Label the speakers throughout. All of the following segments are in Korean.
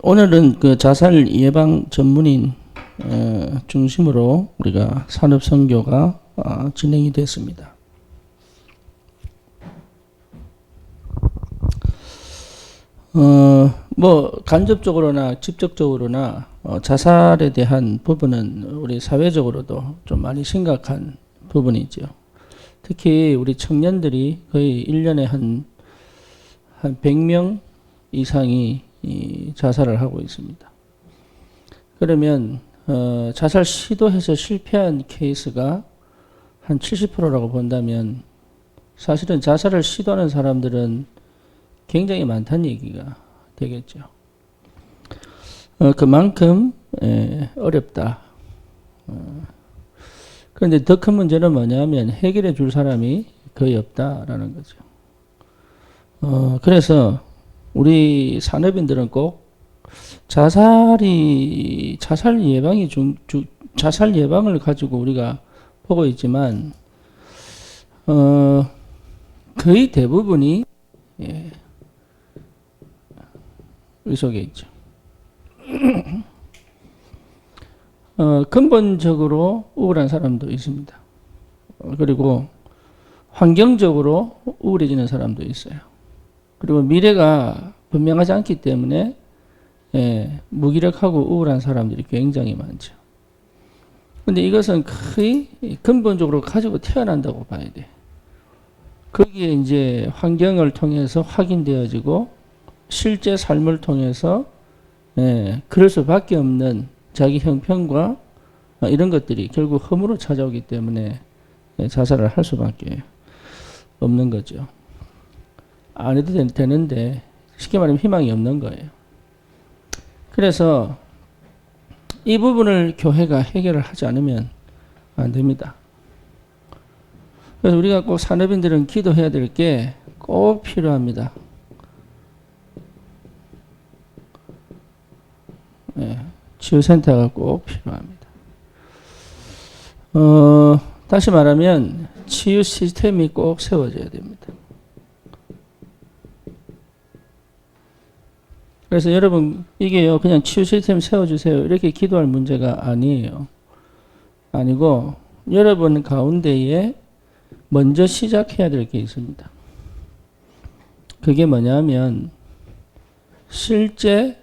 Speaker 1: 오늘은 그 자살 예방 전문인 중심으로 우리가 산업 선교가 진행이 됐습니다. 뭐 간접적으로나 직접적으로나 자살에 대한 부분은 우리 사회적으로도 좀 많이 심각한 부분이죠. 특히 우리 청년들이 거의 1년에 한 100명 이상이 자살을 하고 있습니다. 그러면 자살 시도해서 실패한 케이스가 한 70%라고 본다면 사실은 자살을 시도하는 사람들은 굉장히 많다는 얘기가 되겠죠. 그만큼 어렵다. 그런데 더 큰 문제는 뭐냐면 해결해 줄 사람이 거의 없다라는 거죠. 그래서 우리 산업인들은 꼭 자살 예방을 가지고 우리가 보고 있지만 거의 대부분이 의속에 있죠. 근본적으로 우울한 사람도 있습니다. 그리고 환경적으로 우울해지는 사람도 있어요. 그리고 미래가 분명하지 않기 때문에 무기력하고 우울한 사람들이 굉장히 많죠. 근데 이것은 거의 근본적으로 가지고 태어난다고 봐야 돼. 거기에 이제 환경을 통해서 확인되어지고 실제 삶을 통해서 그럴 수밖에 없는 자기 형편과 이런 것들이 결국 허물로 찾아오기 때문에 자살을 할 수밖에 없는 거죠. 안 해도 되는데 쉽게 말하면 희망이 없는 거예요. 그래서 이 부분을 교회가 해결을 하지 않으면 안 됩니다. 그래서 우리가 꼭 산업인들은 기도해야 될 게 꼭 필요합니다. 치유센터가 꼭 필요합니다. 다시 말하면 치유 시스템이 꼭 세워져야 됩니다. 그래서 여러분 이게요 그냥 치유 시스템 세워주세요 이렇게 기도할 문제가 아니에요. 아니고 여러분 가운데에 먼저 시작해야 될 게 있습니다. 그게 뭐냐면 실제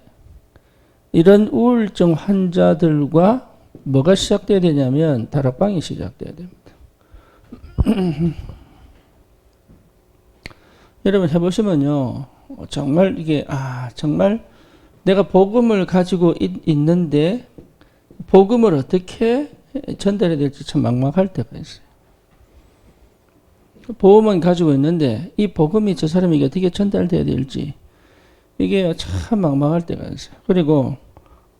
Speaker 1: 이런 우울증 환자들과 뭐가 시작돼야 되냐면 다락방이 시작돼야 됩니다. 여러분 해보시면요 정말 이게 정말 내가 복음을 가지고 있는데 복음을 어떻게 전달해야 될지 참 막막할 때가 있어요. 복음은 가지고 있는데 이 복음이 저 사람에게 어떻게 전달돼야 될지 이게 참 막막할 때가 있어요. 그리고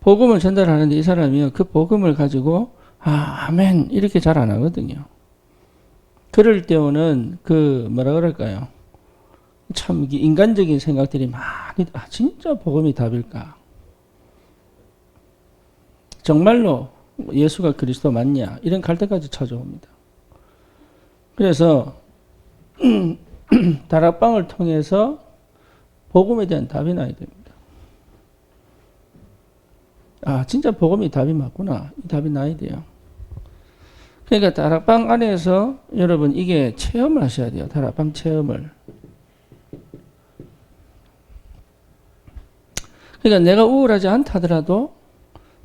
Speaker 1: 복음을 전달하는데 이 사람이 그 복음을 가지고 아멘 이렇게 잘 안 하거든요. 그럴 때는 그 뭐라 그럴까요? 참 인간적인 생각들이 많이 진짜 복음이 답일까? 정말로 예수가 그리스도 맞냐? 이런 갈등까지 찾아옵니다. 그래서 다락방을 통해서 복음에 대한 답이 나야 됩니다. 진짜 복음이 답이 맞구나. 이 답이 나야 돼요. 그러니까 다락방 안에서 여러분 이게 체험을 하셔야 돼요. 다락방 체험을. 그러니까 내가 우울하지 않다 하더라도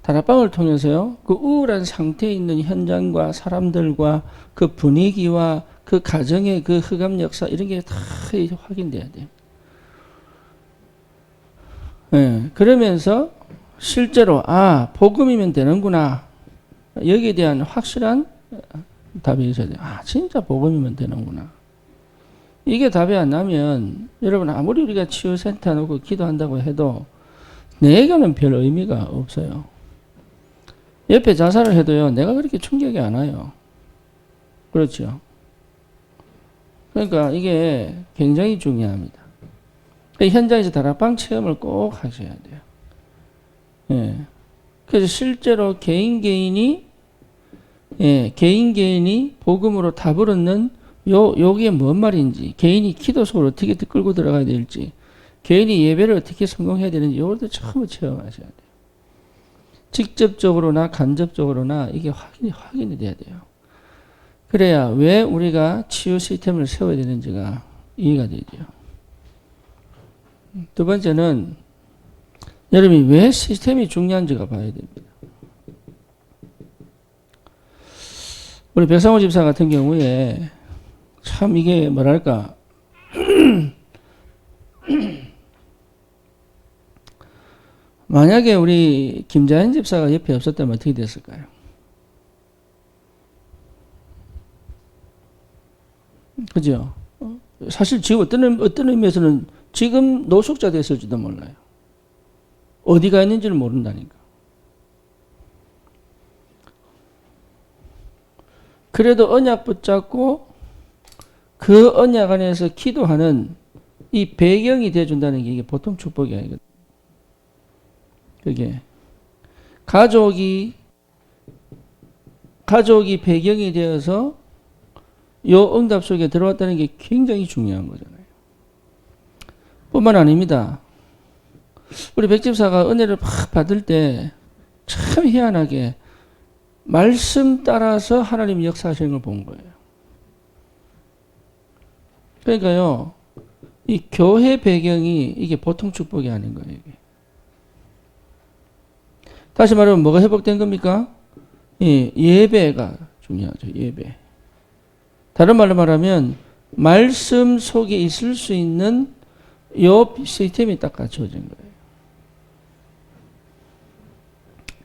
Speaker 1: 다락방을 통해서요. 그 우울한 상태에 있는 현장과 사람들과 그 분위기와 그 가정의 그 흑암 역사 이런 게 다 확인돼야 돼요. 그러면서 실제로 복음이면 되는구나. 여기에 대한 확실한 답이 있어야 돼요. 진짜 복음이면 되는구나. 이게 답이 안 나면 여러분 아무리 우리가 치유센터 놓고 기도한다고 해도 내게는 별 의미가 없어요. 옆에 자살을 해도요. 내가 그렇게 충격이 안 와요. 그렇죠. 그러니까 이게 굉장히 중요합니다. 현장에서 다락방 체험을 꼭 하셔야 돼요. 그래서 실제로 개인이 복음으로 답을 얻는 요게 뭔 말인지, 개인이 기도 속으로 어떻게 끌고 들어가야 될지, 개인이 예배를 어떻게 성공해야 되는지 이것도 처음 체험하셔야 돼요. 직접적으로나 간접적으로나 이게 확인이 돼야 돼요. 그래야 왜 우리가 치유 시스템을 세워야 되는지가 이해가 되죠. 두 번째는 여러분이 왜 시스템이 중요한지가 봐야 됩니다. 우리 백상호 집사 같은 경우에 참 이게 뭐랄까 만약에 우리 김자연 집사가 옆에 없었다면 어떻게 됐을까요? 그죠? 사실 지금 어떤 의미에서는 지금 노숙자 됐을지도 몰라요. 어디가 있는지를 모른다니까. 그래도 언약 붙잡고 그 언약 안에서 기도하는 이 배경이 되어준다는 게 이게 보통 축복이 아니거든요. 그게 가족이 배경이 되어서 요 응답 속에 들어왔다는 게 굉장히 중요한 거잖아요. 뿐만 아닙니다. 우리 백집사가 은혜를 막 받을 때 참 희한하게 말씀 따라서 하나님 역사하시는 걸 본 거예요. 그러니까요, 이 교회 배경이 이게 보통 축복이 아닌 거예요. 이게. 다시 말하면 뭐가 회복된 겁니까? 예배가 중요하죠. 예배. 다른 말로 말하면 말씀 속에 있을 수 있는 요 시스템이 딱 갖춰진 거예요.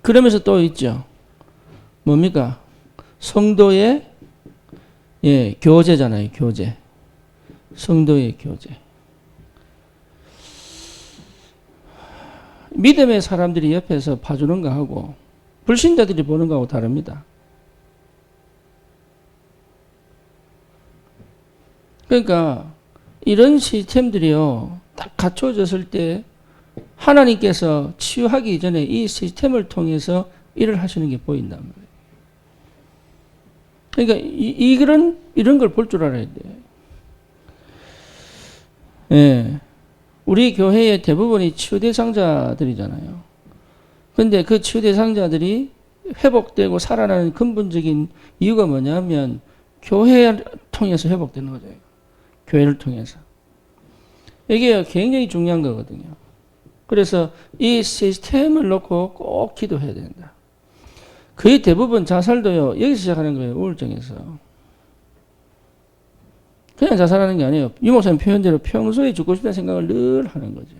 Speaker 1: 그러면서 또 있죠. 뭡니까? 성도의 교제잖아요. 교제. 성도의 교제. 믿음의 사람들이 옆에서 봐주는 거하고 불신자들이 보는 거하고 다릅니다. 그러니까 이런 시스템들이요, 딱 갖춰졌을 때 하나님께서 치유하기 전에 이 시스템을 통해서 일을 하시는 게 보인단 말이에요. 그러니까 이런 걸 볼 줄 알아야 돼요. 예. 우리 교회의 대부분이 치유 대상자들이잖아요. 근데 그 치유 대상자들이 회복되고 살아나는 근본적인 이유가 뭐냐면 교회를 통해서 회복되는 거죠. 교회를 통해서. 이게 굉장히 중요한 거거든요. 그래서 이 시스템을 놓고 꼭 기도해야 된다. 거의 대부분 자살도요, 여기서 시작하는 거예요. 우울증에서. 그냥 자살하는 게 아니에요. 유 목사님 표현대로 평소에 죽고 싶다는 생각을 늘 하는 거죠.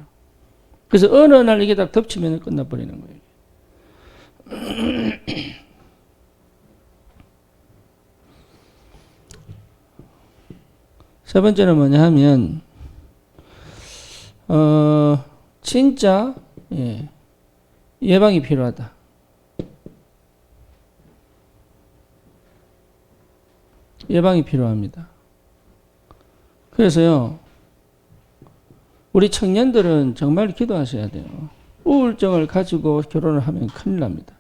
Speaker 1: 그래서 어느 날 이게 딱 덮치면 끝나버리는 거예요. 세 번째는 뭐냐 하면, 진짜, 예방이 필요하다. 예방이 필요합니다. 그래서요, 우리 청년들은 정말 기도하셔야 돼요. 우울증을 가지고 결혼을 하면 큰일 납니다.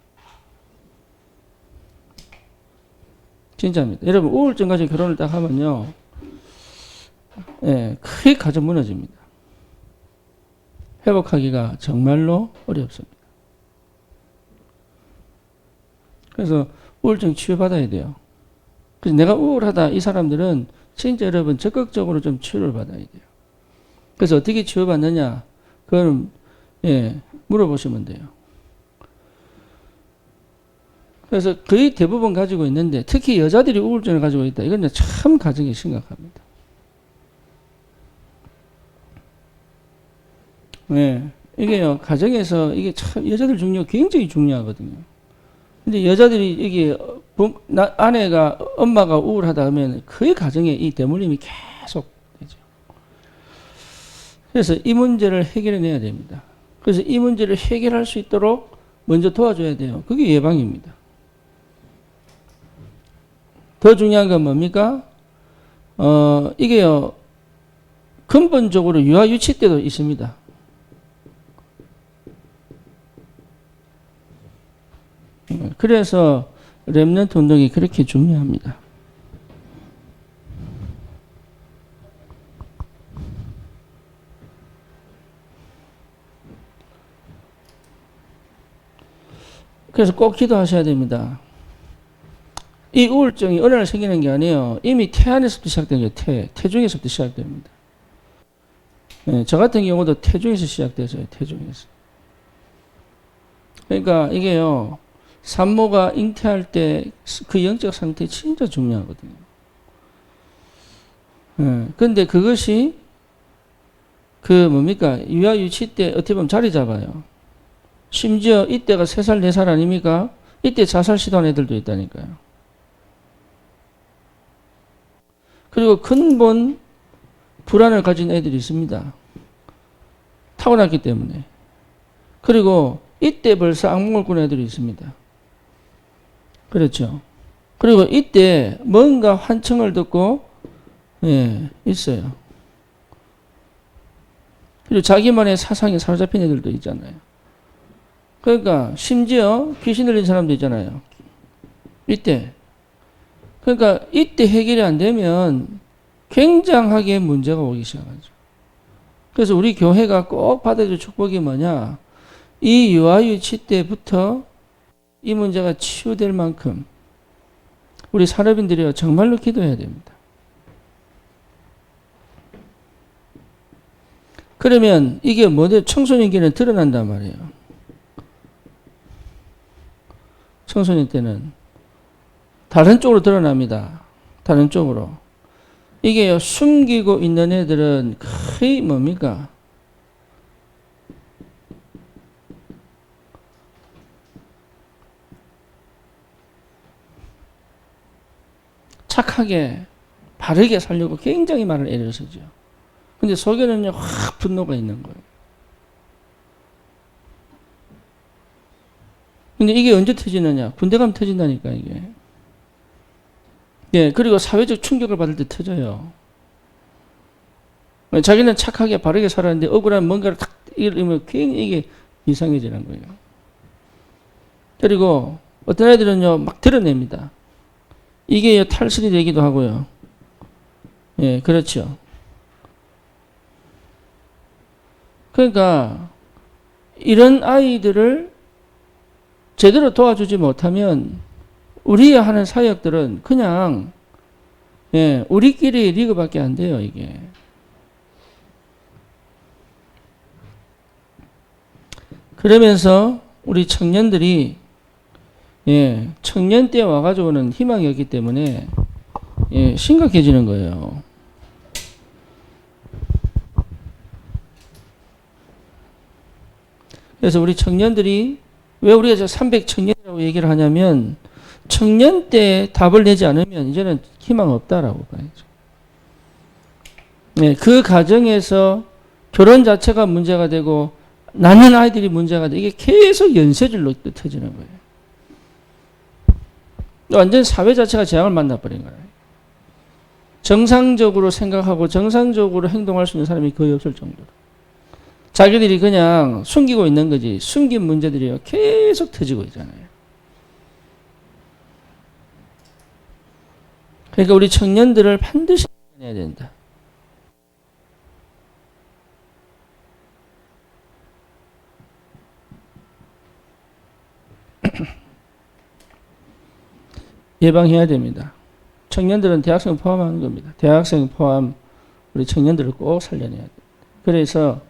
Speaker 1: 진짜입니다. 여러분, 우울증 가지고 결혼을 딱 하면요, 크게 가정 무너집니다. 회복하기가 정말로 어렵습니다. 그래서 우울증 치유받아야 돼요. 그래서 내가 우울하다, 이 사람들은 진짜 여러분 적극적으로 좀 치유를 받아야 돼요. 그래서 어떻게 치유받느냐? 그건 물어보시면 돼요. 그래서 거의 대부분 가지고 있는데 특히 여자들이 우울증을 가지고 있다. 이건 참 가정이 심각합니다. 이게요, 가정에서 이게 참 여자들 굉장히 중요하거든요. 근데 여자들이 이게 아내가 엄마가 우울하다 하면 거의 가정에 이 대물림이 계속 되죠. 그래서 이 문제를 해결해내야 됩니다. 그래서 이 문제를 해결할 수 있도록 먼저 도와줘야 돼요. 그게 예방입니다. 더 중요한 건 뭡니까? 이게요, 근본적으로 유아 유치 때도 있습니다. 그래서 렘넌트 운동이 그렇게 중요합니다. 그래서 꼭 기도하셔야 됩니다. 이 우울증이 어느 날 생기는 게 아니에요. 이미 태 안에서부터 시작된 거예요. 태중에서부터 시작됩니다. 네, 저 같은 경우도 태중에서 시작돼서요. 태중에서. 그러니까 이게요. 산모가 잉태할 때 그 영적 상태 진짜 중요하거든요. 근데 그것이 그 뭡니까? 유아 유치 때 어떻게 보면 자리 잡아요. 심지어 이때가 3살, 4살 아닙니까? 이때 자살 시도한 애들도 있다니까요. 그리고 근본 불안을 가진 애들이 있습니다. 타고났기 때문에. 그리고 이때 벌써 악몽을 꾸는 애들이 있습니다. 그렇죠. 그리고 이때 뭔가 환청을 듣고 있어요. 그리고 자기만의 사상에 사로잡힌 애들도 있잖아요. 그러니까 심지어 귀신 들린 사람도 있잖아요. 이때. 그러니까 이때 해결이 안 되면 굉장하게 문제가 오기 시작하죠. 그래서 우리 교회가 꼭 받아줄 축복이 뭐냐? 이 유아유치 때부터 이 문제가 치유될 만큼 우리 산업인들이 정말로 기도해야 됩니다. 그러면 이게 뭐죠? 청소년기는 드러난단 말이에요. 청소년 때는 다른 쪽으로 드러납니다. 다른 쪽으로. 이게요, 숨기고 있는 애들은 거의 뭡니까? 착하게, 바르게 살려고 굉장히 많은 애를 쓰죠. 근데 속에는요, 확 분노가 있는 거예요. 근데 이게 언제 터지느냐? 군대 가면 터진다니까, 이게. 예, 그리고 사회적 충격을 받을 때 터져요. 자기는 착하게 바르게 살았는데 억울한 뭔가를 탁 이러면 괜히 이게 이상해지는 거예요. 그리고 어떤 애들은요, 막 드러냅니다. 이게 탈선이 되기도 하고요. 예, 그렇죠. 그러니까 이런 아이들을 제대로 도와주지 못하면 우리 하는 사역들은 그냥 우리끼리 리그밖에 안 돼요, 이게. 그러면서 우리 청년들이 청년 때 와가지고는 희망이 없기 때문에 심각해지는 거예요. 그래서 우리 청년들이 왜 우리가 저 300청년이라고 얘기를 하냐면 청년 때 답을 내지 않으면 이제는 희망 없다라고 봐야죠. 그 가정에서 결혼 자체가 문제가 되고 낳는 아이들이 문제가 되고 이게 계속 연쇄질로 터지는 거예요. 완전 사회 자체가 재앙을 만나버린 거예요. 정상적으로 생각하고 정상적으로 행동할 수 있는 사람이 거의 없을 정도로. 자기들이 그냥 숨기고 있는 거지. 숨긴 문제들이 계속 터지고 있잖아요. 그러니까 우리 청년들을 반드시 해야 된다. 예방해야 됩니다. 청년들은 대학생 포함하는 겁니다. 대학생 포함 우리 청년들을 꼭 살려내야 돼요. 그래서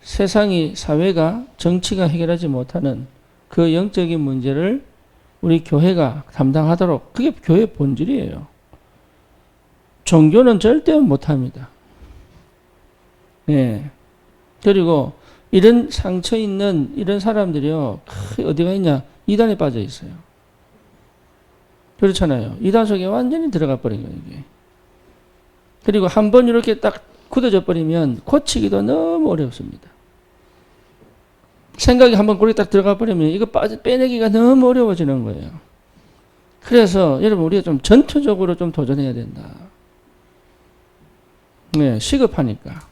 Speaker 1: 세상이 사회가 정치가 해결하지 못하는 그 영적인 문제를 우리 교회가 담당하도록 그게 교회의 본질이에요. 종교는 절대 못합니다. 그리고 이런 상처 있는 이런 사람들이요 어디가 있냐? 이단에 빠져 있어요. 그렇잖아요. 이단 속에 완전히 들어가 버린 거예요, 이게. 그리고 한번 이렇게 딱 굳어져 버리면 고치기도 너무 어렵습니다. 생각이 한번 꼬리 딱 들어가 버리면 이거 빼내기가 너무 어려워지는 거예요. 그래서 여러분 우리가 좀 전투적으로 좀 도전해야 된다. 시급하니까.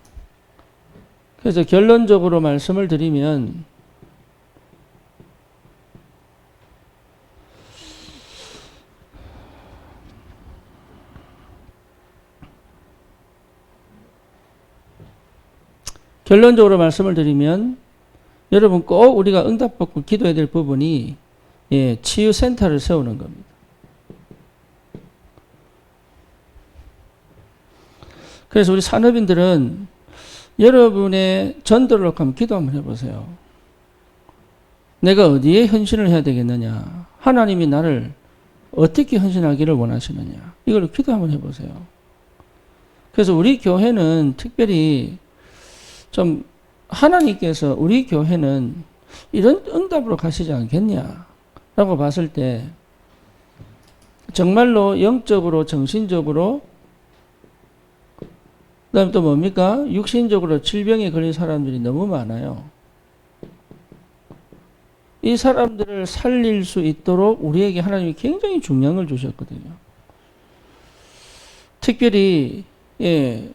Speaker 1: 그래서 결론적으로 말씀을 드리면 여러분 꼭 우리가 응답받고 기도해야 될 부분이 예, 치유센터를 세우는 겁니다. 그래서 우리 산업인들은 여러분의 전도를 놓고 한번 기도 한번 해보세요. 내가 어디에 헌신을 해야 되겠느냐? 하나님이 나를 어떻게 헌신하기를 원하시느냐? 이걸 기도 한번 해보세요. 그래서 우리 교회는 특별히 좀 하나님께서 우리 교회는 이런 응답으로 가시지 않겠냐? 라고 봤을 때 정말로 영적으로 정신적으로 그 다음에 또 뭡니까? 육신적으로 질병에 걸린 사람들이 너무 많아요. 이 사람들을 살릴 수 있도록 우리에게 하나님이 굉장히 중요한 걸 주셨거든요. 특별히 예,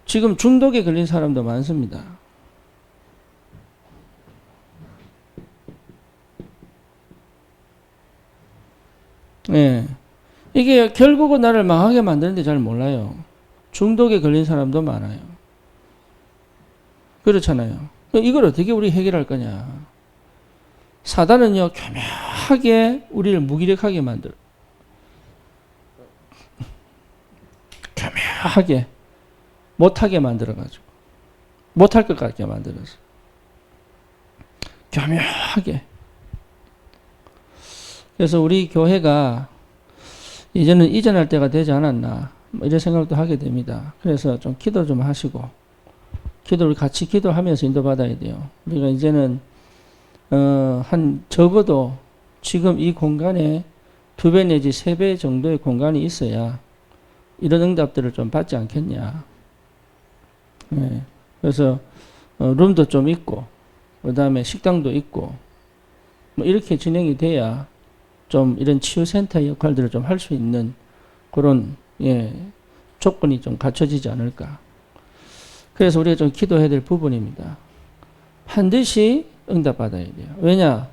Speaker 1: 지금 중독에 걸린 사람도 많습니다. 예, 이게 결국은 나를 망하게 만드는데 잘 몰라요. 중독에 걸린 사람도 많아요. 그렇잖아요. 이걸 어떻게 우리 해결할 거냐. 사단은요, 교묘하게 우리를 무기력하게 만들어. 교묘하게 못하게 만들어가지고. 못할 것 같게 만들어서. 교묘하게. 그래서 우리 교회가 이제는 이전할 때가 되지 않았나. 이런 생각도 하게 됩니다. 그래서 좀 기도 좀 하시고, 우리 같이 기도하면서 인도받아야 돼요. 우리가 이제는, 한 적어도 지금 이 공간에 2배 내지 3배 정도의 공간이 있어야 이런 응답들을 좀 받지 않겠냐. 네. 그래서, 룸도 좀 있고, 그 다음에 식당도 있고, 뭐 이렇게 진행이 돼야 좀 이런 치유센터 역할들을 좀 할 수 있는 그런 예, 조건이 좀 갖춰지지 않을까. 그래서 우리가 좀 기도해야 될 부분입니다. 반드시 응답받아야 돼요. 왜냐?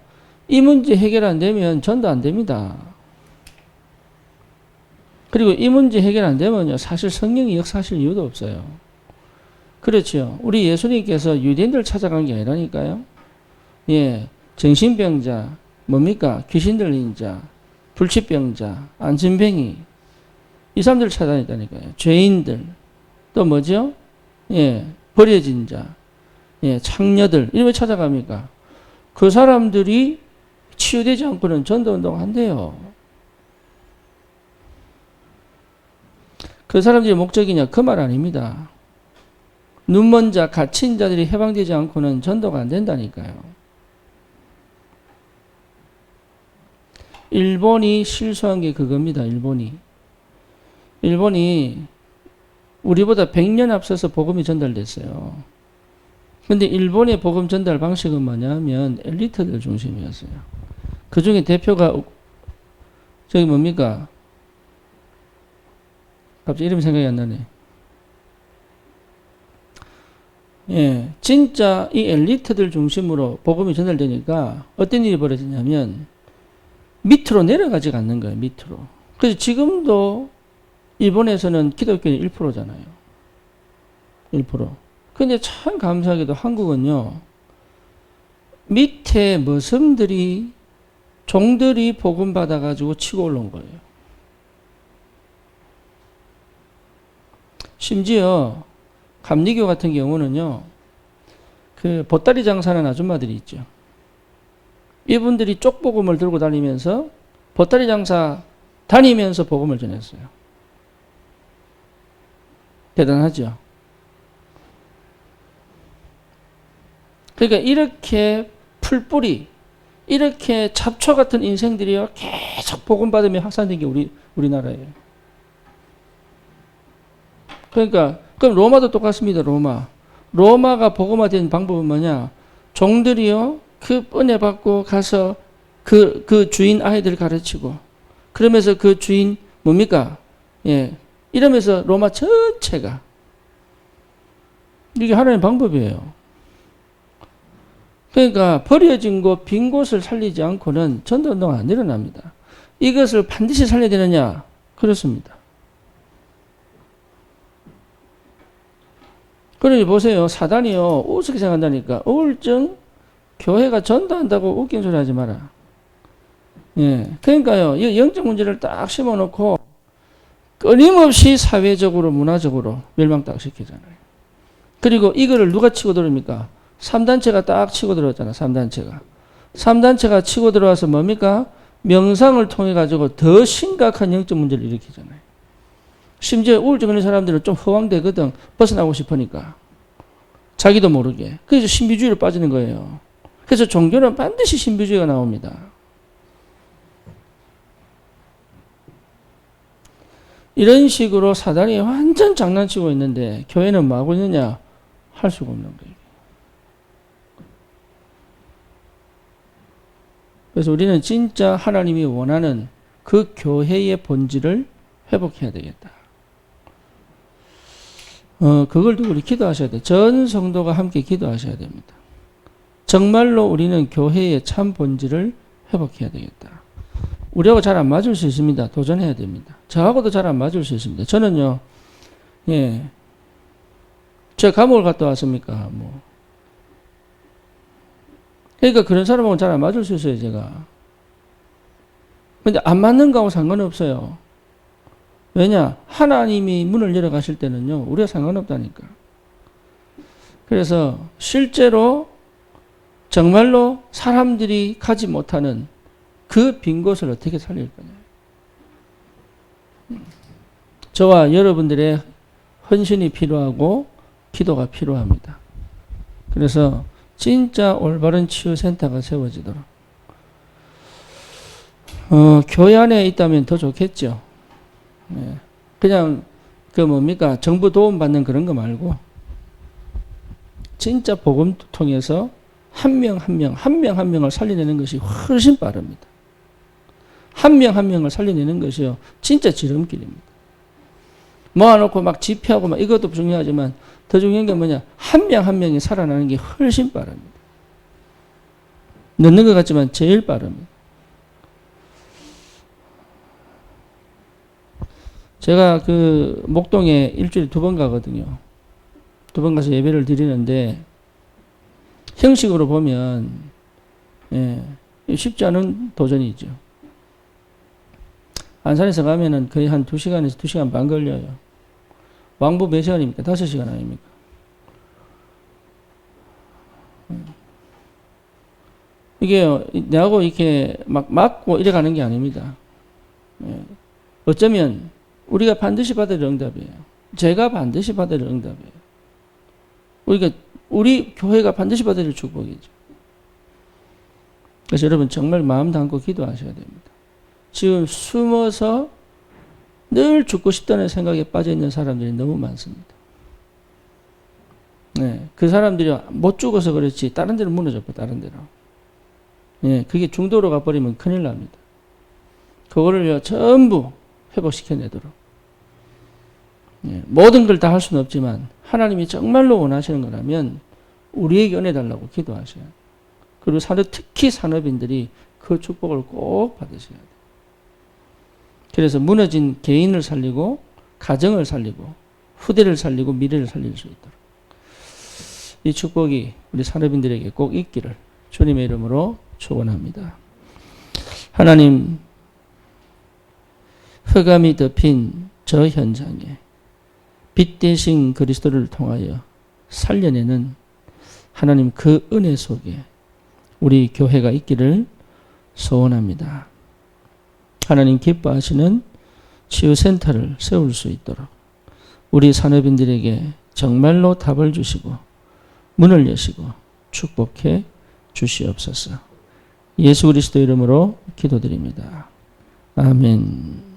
Speaker 1: 이 문제 해결 안 되면 전도 안 됩니다. 그리고 이 문제 해결 안 되면요, 사실 성령이 역사하실 이유도 없어요. 그렇죠. 우리 예수님께서 유대인들 찾아간 게 아니라니까요. 예, 정신병자, 뭡니까? 귀신 들린 자, 불치병자, 안진뱅이, 이 사람들을 찾아다니까요. 죄인들, 또 뭐죠? 예, 버려진 자, 예, 창녀들, 이런 왜 찾아갑니까? 그 사람들이 치유되지 않고는 전도운동 한대요. 그 사람들의 목적이냐? 그 말 아닙니다. 눈먼 자, 갇힌 자들이 해방되지 않고는 전도가 안 된다니까요. 일본이 실수한 게 그겁니다. 일본이 우리보다 100년 앞서서 복음이 전달됐어요. 근데 일본의 복음 전달 방식은 뭐냐면 엘리트들 중심이었어요. 그 중에 대표가 저기 뭡니까? 갑자기 이름 생각이 안 나네. 예, 진짜 이 엘리트들 중심으로 복음이 전달되니까 어떤 일이 벌어지냐면 밑으로 내려가지가 않는 거예요. 밑으로. 그래서 지금도 일본에서는 기독교는 1%잖아요. 1%. 근데 참 감사하게도 한국은요, 밑에 머슴들이, 종들이 복음 받아가지고 치고 올라온 거예요. 심지어 감리교 같은 경우는요, 그 보따리 장사하는 아줌마들이 있죠. 이분들이 쪽복음을 들고 다니면서 보따리 장사 다니면서 복음을 전했어요. 대단하죠. 그러니까 이렇게 풀뿌리, 이렇게 잡초 같은 인생들이요, 계속 복음 받으며 확산된 게 우리나라예요. 그러니까 그럼 로마도 똑같습니다. 로마가 복음화된 방법은 뭐냐? 종들이요, 그 은혜 받고 가서 그 주인 아이들 가르치고, 그러면서 그 주인 뭡니까? 예, 이러면서 로마 전체가, 이게 하나님의 방법이에요. 그러니까 버려진 곳, 빈 곳을 살리지 않고는 전도운동은 안 일어납니다. 이것을 반드시 살려야 되느냐? 그렇습니다. 그러니 보세요. 사단이요, 우습게 생각한다니까. 우울증, 교회가 전도한다고 웃긴 소리 하지 마라. 예. 그러니까요, 이 영적 문제를 딱 심어놓고 끊임없이 사회적으로, 문화적으로 멸망 딱 시키잖아요. 그리고 이거를 누가 치고 들어옵니까? 3단체가 딱 치고 들어왔잖아, 3단체가. 3단체가 치고 들어와서 뭡니까? 명상을 통해 가지고 더 심각한 영적 문제를 일으키잖아요. 심지어 우울증 걸린 사람들은 좀 허황되거든. 벗어나고 싶으니까. 자기도 모르게. 그래서 신비주의로 빠지는 거예요. 그래서 종교는 반드시 신비주의가 나옵니다. 이런 식으로 사단이 완전 장난치고 있는데 교회는 뭐 하고 있느냐? 할 수가 없는 거예요. 그래서 우리는 진짜 하나님이 원하는 그 교회의 본질을 회복해야 되겠다. 그걸 두고 우리 기도하셔야 돼요. 전 성도가 함께 기도하셔야 됩니다. 정말로 우리는 교회의 참 본질을 회복해야 되겠다. 우리하고 잘 안 맞을 수 있습니다. 도전해야 됩니다. 저하고도 잘 안 맞을 수 있습니다. 저는요, 예, 제가 감옥을 갔다 왔습니까? 뭐. 그러니까 그런 사람하고는 잘 안 맞을 수 있어요, 제가. 근데 안 맞는 거하고 상관없어요. 왜냐? 하나님이 문을 열어가실 때는요, 우리가 상관없다니까. 그래서 실제로 정말로 사람들이 가지 못하는 그 빈 곳을 어떻게 살릴 거냐. 저와 여러분들의 헌신이 필요하고 기도가 필요합니다. 그래서 진짜 올바른 치유센터가 세워지도록. 교회 안에 있다면 더 좋겠죠. 네. 그냥 그 뭡니까? 정부 도움 받는 그런 거 말고 진짜 복음 통해서 한 명 한 명을 살려내는 것이 훨씬 빠릅니다. 한 명 한 명을 살려내는 것이요, 진짜 지름길입니다. 모아놓고 막 집회하고 막 이것도 중요하지만 더 중요한 게 뭐냐? 한 명 한 명이 살아나는 게 훨씬 빠릅니다. 늦는 것 같지만 제일 빠릅니다. 제가 그 목동에 일주일에 2번 가거든요. 2번 가서 예배를 드리는데 형식으로 보면 예, 쉽지 않은 도전이죠. 안산에서 가면은 거의 한 2시간에서 2시간 반 걸려요. 왕복 몇 시간입니까? 5시간 아닙니까? 이게 내하고 이렇게 막 맞고 이래 가는 게 아닙니다. 예. 어쩌면 우리가 반드시 받을 응답이에요. 제가 반드시 받을 응답이에요. 우리 교회가 반드시 받을 축복이죠. 그래서 여러분 정말 마음 담고 기도하셔야 됩니다. 지금 숨어서 늘 죽고 싶다는 생각에 빠져 있는 사람들이 너무 많습니다. 네, 그 사람들이 못 죽어서 그렇지 다른 데로 무너졌고 다른 데로. 네, 그게 중도로 가버리면 큰일 납니다. 그거를 전부 회복시켜내도록. 네, 모든 걸 다 할 수는 없지만 하나님이 정말로 원하시는 거라면 우리에게 은혜 달라고 기도하셔야 돼요. 그리고 특히 산업인들이 그 축복을 꼭 받으셔야 돼요. 그래서 무너진 개인을 살리고 가정을 살리고 후대를 살리고 미래를 살릴 수 있도록 이 축복이 우리 산업인들에게 꼭 있기를 주님의 이름으로 축원합니다. 하나님, 흑암이 덮인 저 현장에 빛 대신 그리스도를 통하여 살려내는 하나님 그 은혜 속에 우리 교회가 있기를 소원합니다. 하나님 기뻐하시는 치유센터를 세울 수 있도록 우리 산업인들에게 정말로 답을 주시고 문을 여시고 축복해 주시옵소서. 예수 그리스도 이름으로 기도드립니다. 아멘.